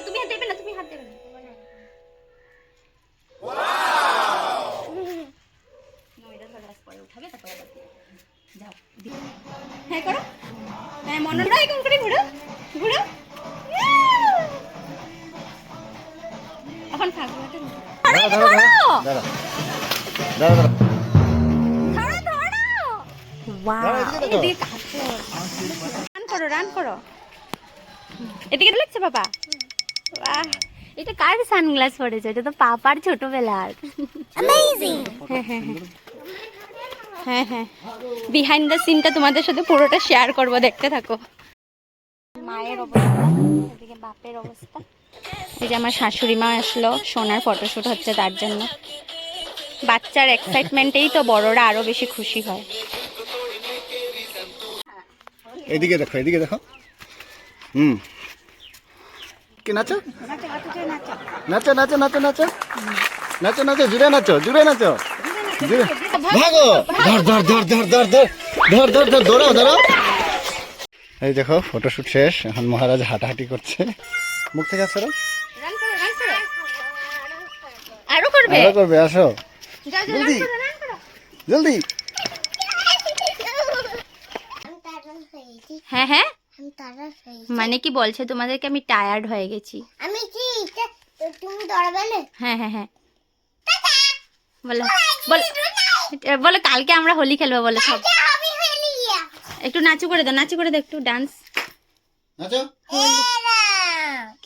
তুমি হাত দেবে না, তুমি হাত দেবে না। উঠাবে তারপরে যাও, হ্যাঁ করো, হ্যাঁ মনে নয় কোন করে ঘুরো ঘুরো। এখন থাকবে রান করো। এদিকে লাগছে বাবা। বাহ, এটা কার সানগ্লাস পড়েছে? এটা তো পাপার ছোটবেলার। হ্যাঁ হ্যাঁ, বিহাইন্ড দ্য সিনটা তোমাদের সাথে পুরোটা শেয়ার করব, দেখতে থাকো। মায়ের অবস্থা, এদিকে বাপের অবস্থা। এই যে আমার শাশুড়ি মা আসলো, সোনার ফটোশুট হচ্ছে তার জন্য। বাচ্চার এক্সাইটমেন্টেই তো বড়রা আরো বেশি খুশি হয়। এদিকে দেখো, এদিকে দেখো। কি নাচো নাচো নাচো নাচো নাচো নাচো নাচো, জুড়ে নাচো, জুড়ে নাচো, ভাগো, ধর ধর ধর ধর ধর ধর ধর ধর ধর, দৌড়াও দৌড়াও। এই দেখো ফটোশুট শেষ, এখন মহারাজ হাঁটাহাঁটি করছে। মুখ থেকে আসো, আরো করবে, আরো করবে, আসো জলদি জলদি। হ্যাঁ হ্যাঁ, মানে কি বলছে তোমাদেরকে? আমি টায়ার্ড হয়ে গেছি। আমি কি তুমি দৌড়াবে না? হ্যাঁ হ্যাঁ হ্যাঁ, বলো বলো বলো, কালকে আমরা হোলি খেলবো বলো সব। একটু নাচু করে দাও, নাচু করে দাও, একটু ডান্স। নাচো।